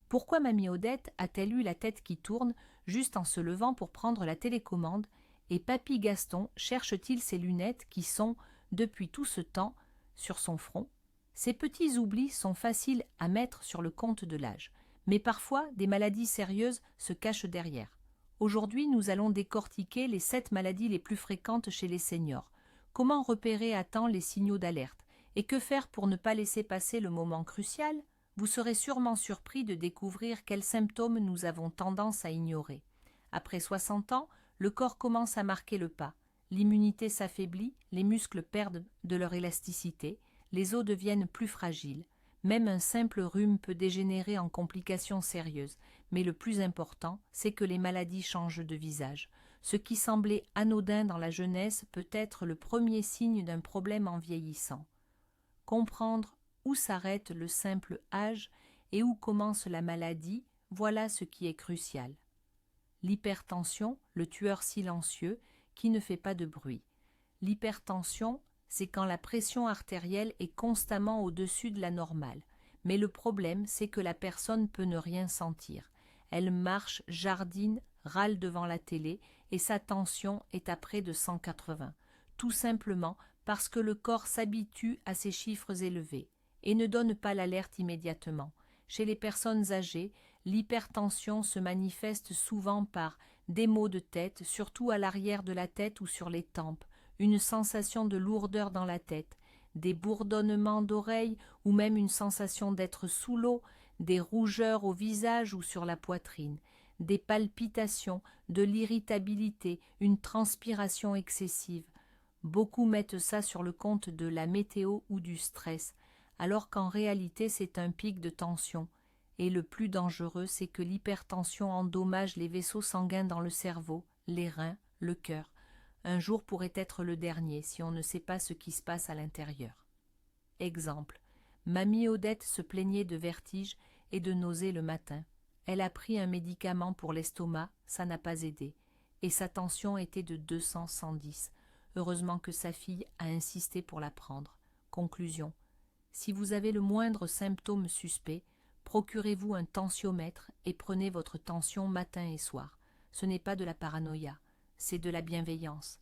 Pourquoi mamie Odette a-t-elle eu la tête qui tourne juste en se levant pour prendre la télécommande, et papy Gaston cherche-t-il ses lunettes qui sont, depuis tout ce temps, sur son front? Ces petits oublis sont faciles à mettre sur le compte de l'âge, mais parfois des maladies sérieuses se cachent derrière. Aujourd'hui, nous allons décortiquer les 7 maladies les plus fréquentes chez les seniors. Comment repérer à temps les signaux d'alerte? Et que faire pour ne pas laisser passer le moment crucial? Vous serez sûrement surpris de découvrir quels symptômes nous avons tendance à ignorer. Après 60 ans, le corps commence à marquer le pas. L'immunité s'affaiblit, les muscles perdent de leur élasticité, les os deviennent plus fragiles. Même un simple rhume peut dégénérer en complications sérieuses, mais le plus important, c'est que les maladies changent de visage. Ce qui semblait anodin dans la jeunesse peut être le premier signe d'un problème en vieillissant. Comprendre où s'arrête le simple âge et où commence la maladie, voilà ce qui est crucial. L'hypertension, le tueur silencieux, qui ne fait pas de bruit. L'hypertension, c'est quand la pression artérielle est constamment au-dessus de la normale. Mais le problème, c'est que la personne peut ne rien sentir. Elle marche, jardine, râle devant la télé et sa tension est à près de 180. Tout simplement parce que le corps s'habitue à ces chiffres élevés et ne donne pas l'alerte immédiatement. Chez les personnes âgées, l'hypertension se manifeste souvent par des maux de tête, surtout à l'arrière de la tête ou sur les tempes, une sensation de lourdeur dans la tête, des bourdonnements d'oreilles ou même une sensation d'être sous l'eau, des rougeurs au visage ou sur la poitrine, des palpitations, de l'irritabilité, une transpiration excessive. Beaucoup mettent ça sur le compte de la météo ou du stress, alors qu'en réalité c'est un pic de tension. Et le plus dangereux, c'est que l'hypertension endommage les vaisseaux sanguins dans le cerveau, les reins, le cœur. Un jour pourrait être le dernier si on ne sait pas ce qui se passe à l'intérieur. Exemple. Mamie Odette se plaignait de vertiges et de nausées le matin. Elle a pris un médicament pour l'estomac, ça n'a pas aidé. Et sa tension était de 200/110. Heureusement que sa fille a insisté pour la prendre. Conclusion. Si vous avez le moindre symptôme suspect, procurez-vous un tensiomètre et prenez votre tension matin et soir. Ce n'est pas de la paranoïa, c'est de la bienveillance.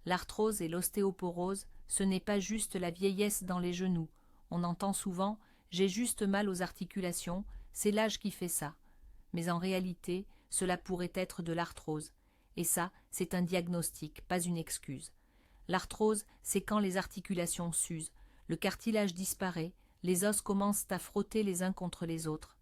L'arthrose et l'ostéoporose, ce n'est pas juste la vieillesse dans les genoux. On entend souvent « j'ai juste mal aux articulations, c'est l'âge qui fait ça ». Mais en réalité, cela pourrait être de l'arthrose. Et ça, c'est un diagnostic, pas une excuse. L'arthrose, c'est quand les articulations s'usent, le cartilage disparaît, les os commencent à frotter les uns contre les autres.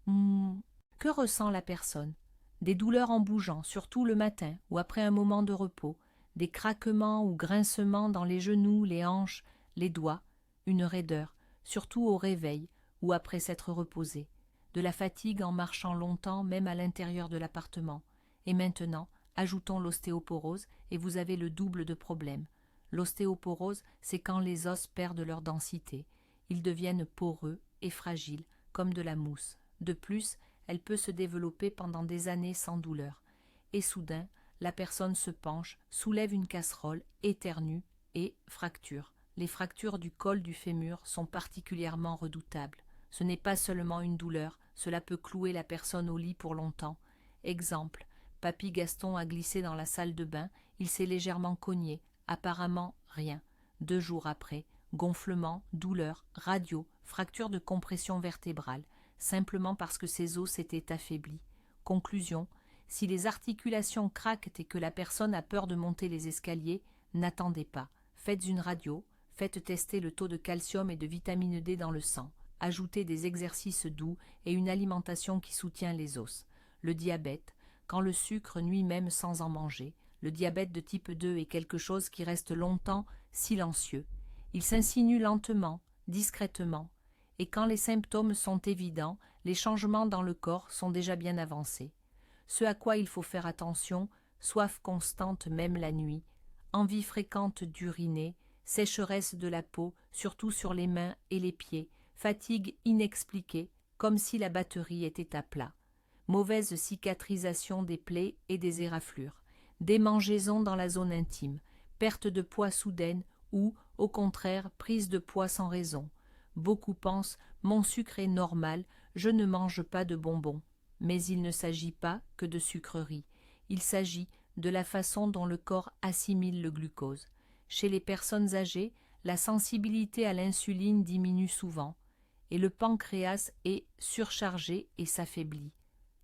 Que ressent la personne? Des douleurs en bougeant, surtout le matin ou après un moment de repos, des craquements ou grincements dans les genoux, les hanches, les doigts, une raideur, surtout au réveil ou après s'être reposé, de la fatigue en marchant longtemps même à l'intérieur de l'appartement. Et maintenant, ajoutons l'ostéoporose et vous avez le double de problèmes. L'ostéoporose, c'est quand les os perdent leur densité. Ils deviennent poreux et fragiles, comme de la mousse. De plus, elle peut se développer pendant des années sans douleur. Et soudain, la personne se penche, soulève une casserole, éternue et fracture. Les fractures du col du fémur sont particulièrement redoutables. Ce n'est pas seulement une douleur, cela peut clouer la personne au lit pour longtemps. Exemple, papy Gaston a glissé dans la salle de bain, il s'est légèrement cogné, apparemment rien. 2 jours après, gonflement, douleur, radio, fracture de compression vertébrale, simplement parce que ses os s'étaient affaiblis. Conclusion, si les articulations craquent et que la personne a peur de monter les escaliers, n'attendez pas. Faites une radio, faites tester le taux de calcium et de vitamine D dans le sang. Ajoutez des exercices doux et une alimentation qui soutient les os. Le diabète, quand le sucre nuit même sans en manger. Le diabète de type 2 est quelque chose qui reste longtemps silencieux. Il s'insinue lentement, discrètement, et quand les symptômes sont évidents, les changements dans le corps sont déjà bien avancés. Ce à quoi il faut faire attention, soif constante même la nuit, envie fréquente d'uriner, sécheresse de la peau, surtout sur les mains et les pieds, fatigue inexpliquée, comme si la batterie était à plat, mauvaise cicatrisation des plaies et des éraflures, démangeaisons dans la zone intime, perte de poids soudaine ou, au contraire, prise de poids sans raison. Beaucoup pensent « mon sucre est normal, Je ne mange pas de bonbons. Mais il ne s'agit pas que de sucreries. Il s'agit de la façon dont le corps assimile le glucose. Chez les personnes âgées, la sensibilité à l'insuline diminue souvent, et le pancréas est surchargé et s'affaiblit.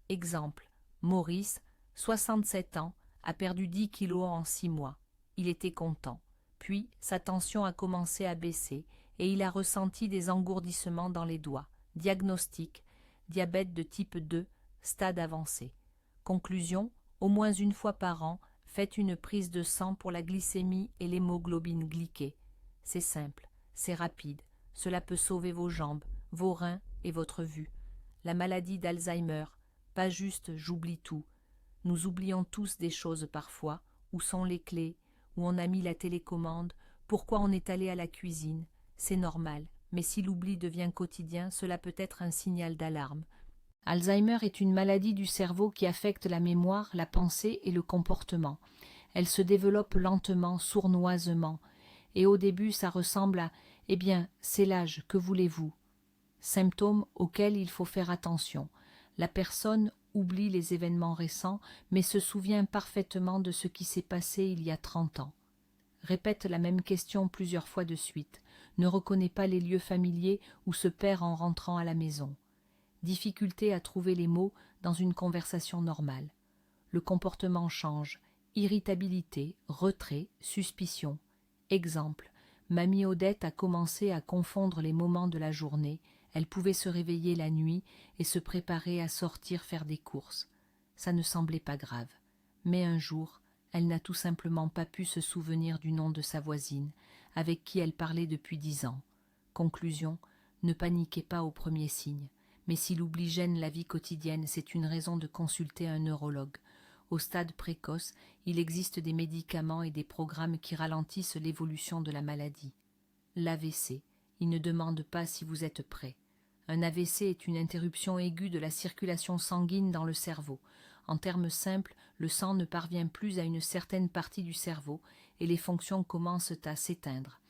Exemple, Maurice, 67 ans, a perdu 10 kilos en 6 mois. Il était content. Puis, sa tension a commencé à baisser et il a ressenti des engourdissements dans les doigts. Diagnostic, diabète de type 2, stade avancé. Conclusion, au moins une fois par an, faites une prise de sang pour la glycémie et l'hémoglobine glyquée. C'est simple, c'est rapide, cela peut sauver vos jambes, vos reins et votre vue. La maladie d'Alzheimer, pas juste j'oublie tout. Nous oublions tous des choses parfois, où sont les clés, où on a mis la télécommande, pourquoi on est allé à la cuisine. C'est normal, mais si l'oubli devient quotidien, cela peut être un signal d'alarme. Alzheimer est une maladie du cerveau qui affecte la mémoire, la pensée et le comportement. Elle se développe lentement, sournoisement, et au début ça ressemble à « eh bien, c'est l'âge, que voulez-vous » Symptômes auxquels il faut faire attention. La personne oublie les événements récents, mais se souvient parfaitement de ce qui s'est passé il y a 30 ans. Répète la même question plusieurs fois de suite, ne reconnaît pas les lieux familiers ou se perd en rentrant à la maison. Difficulté à trouver les mots dans une conversation normale. Le comportement change, irritabilité, retrait, suspicion. Exemple, mamie Odette a commencé à confondre les moments de la journée, elle pouvait se réveiller la nuit et se préparer à sortir faire des courses. Ça ne semblait pas grave. Mais un jour, elle n'a tout simplement pas pu se souvenir du nom de sa voisine, avec qui elle parlait depuis 10 ans. Conclusion, ne paniquez pas au premier signe. Mais si l'oubli gêne la vie quotidienne, c'est une raison de consulter un neurologue. Au stade précoce, il existe des médicaments et des programmes qui ralentissent l'évolution de la maladie. L'AVC, il ne demande pas si vous êtes prêt. Un AVC est une interruption aiguë de la circulation sanguine dans le cerveau. En termes simples, le sang ne parvient plus à une certaine partie du cerveau et les fonctions commencent à s'éteindre.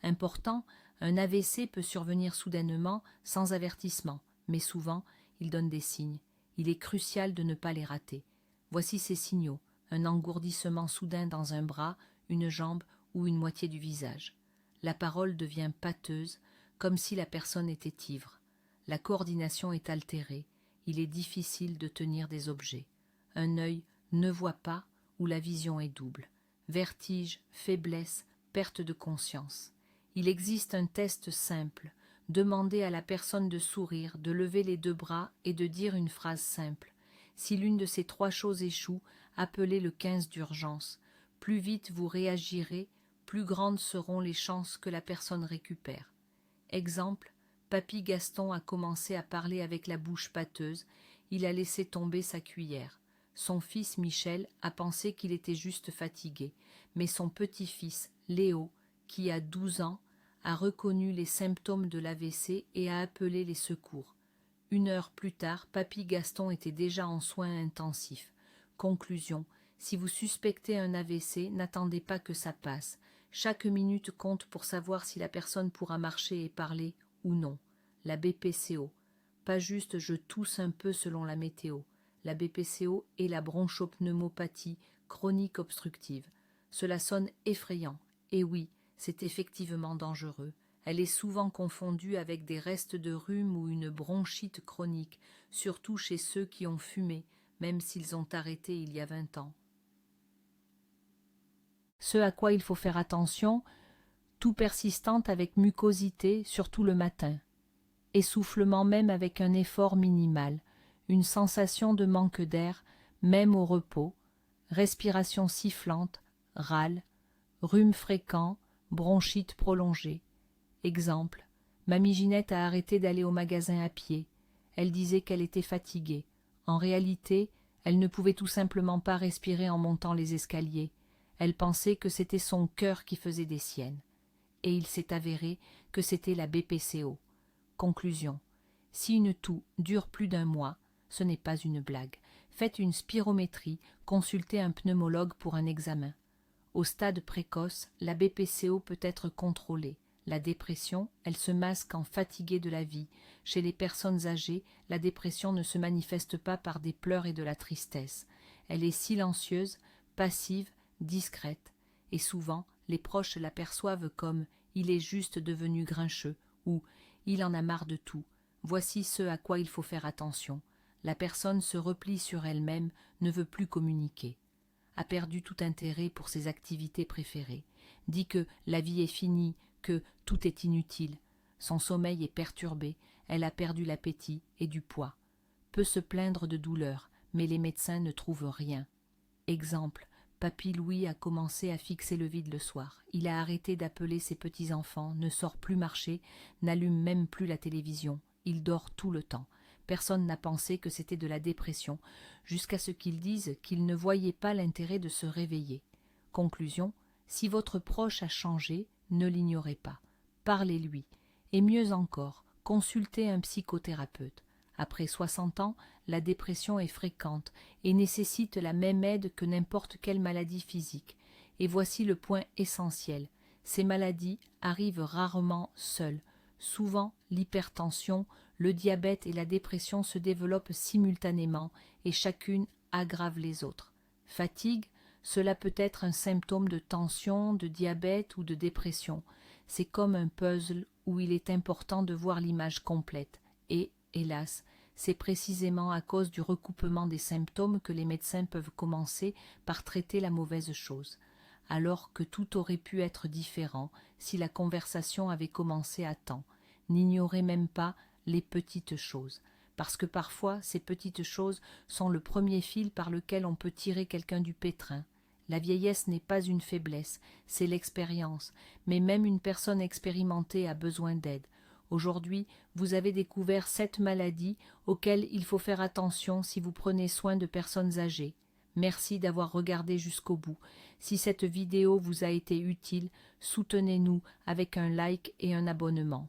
Important, un AVC peut survenir soudainement, sans avertissement, mais souvent, il donne des signes. Il est crucial de ne pas les rater. Voici ces signaux, un engourdissement soudain dans un bras, une jambe ou une moitié du visage. La parole devient pâteuse, comme si la personne était ivre. La coordination est altérée, il est difficile de tenir des objets. Un œil ne voit pas ou la vision est double. Vertige, faiblesse, perte de conscience. Il existe un test simple. Demandez à la personne de sourire, de lever les 2 bras et de dire une phrase simple. Si l'une de ces 3 choses échoue, appelez le 15 d'urgence. Plus vite vous réagirez, plus grandes seront les chances que la personne récupère. Exemple, Papy Gaston a commencé à parler avec la bouche pâteuse, il a laissé tomber sa cuillère. Son fils Michel a pensé qu'il était juste fatigué, mais son petit-fils Léo, qui a 12 ans, a reconnu les symptômes de l'AVC et a appelé les secours. 1 heure plus tard, Papy Gaston était déjà en soins intensifs. Conclusion, si vous suspectez un AVC, n'attendez pas que ça passe. Chaque minute compte pour savoir si la personne pourra marcher et parler ou non. La BPCO. Pas juste je tousse un peu selon la météo. La BPCO est la bronchopneumopathie chronique obstructive. Cela sonne effrayant. Et oui, c'est effectivement dangereux. Elle est souvent confondue avec des restes de rhume ou une bronchite chronique, surtout chez ceux qui ont fumé, même s'ils ont arrêté il y a 20 ans. Ce à quoi il faut faire attention, toux persistante avec mucosité, surtout le matin. Essoufflement même avec un effort minimal, une sensation de manque d'air, même au repos, respiration sifflante, râle, rhume fréquent, bronchite prolongée. Exemple, mamie Ginette a arrêté d'aller au magasin à pied. Elle disait qu'elle était fatiguée. En réalité, elle ne pouvait tout simplement pas respirer en montant les escaliers. Elle pensait que c'était son cœur qui faisait des siennes. Et il s'est avéré que c'était la BPCO. Conclusion. Si une toux dure plus d'1 mois, ce n'est pas une blague. Faites une spirométrie, consultez un pneumologue pour un examen. Au stade précoce, la BPCO peut être contrôlée. La dépression, elle se masque en fatigué de la vie. Chez les personnes âgées, la dépression ne se manifeste pas par des pleurs et de la tristesse. Elle est silencieuse, passive, discrète. Et souvent, les proches l'aperçoivent comme « il est juste devenu grincheux » ou « il en a marre de tout ». Voici ce à quoi il faut faire attention. La personne se replie sur elle-même, ne veut plus communiquer, a perdu tout intérêt pour ses activités préférées, dit que la vie est finie, que tout est inutile. Son sommeil est perturbé, elle a perdu l'appétit et du poids. Peut se plaindre de douleur, mais les médecins ne trouvent rien. Exemple, Papy Louis a commencé à fixer le vide le soir. Il a arrêté d'appeler ses petits-enfants, ne sort plus marcher, n'allume même plus la télévision. Il dort tout le temps. Personne n'a pensé que c'était de la dépression, jusqu'à ce qu'ils disent qu'ils ne voyaient pas l'intérêt de se réveiller. Conclusion, si votre proche a changé, ne l'ignorez pas. Parlez-lui. Et mieux encore, consultez un psychothérapeute. Après 60 ans, la dépression est fréquente et nécessite la même aide que n'importe quelle maladie physique. Et voici le point essentiel. Ces maladies arrivent rarement seules. Souvent, l'hypertension, le diabète et la dépression se développent simultanément et chacune aggrave les autres. Fatigue, cela peut être un symptôme de tension, de diabète ou de dépression. C'est comme un puzzle où il est important de voir l'image complète. Et, hélas, c'est précisément à cause du recoupement des symptômes que les médecins peuvent commencer par traiter la mauvaise chose, alors que tout aurait pu être différent si la conversation avait commencé à temps. N'ignorez même pas les petites choses, parce que parfois ces petites choses sont le premier fil par lequel on peut tirer quelqu'un du pétrin. La vieillesse n'est pas une faiblesse, c'est l'expérience, mais même une personne expérimentée a besoin d'aide. Aujourd'hui, vous avez découvert 7 maladies auxquelles il faut faire attention si vous prenez soin de personnes âgées. Merci d'avoir regardé jusqu'au bout. Si cette vidéo vous a été utile, soutenez-nous avec un like et un abonnement.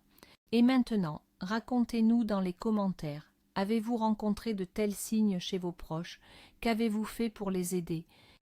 Et maintenant, racontez-nous dans les commentaires. Avez-vous rencontré de tels signes chez vos proches? Qu'avez-vous fait pour les aider?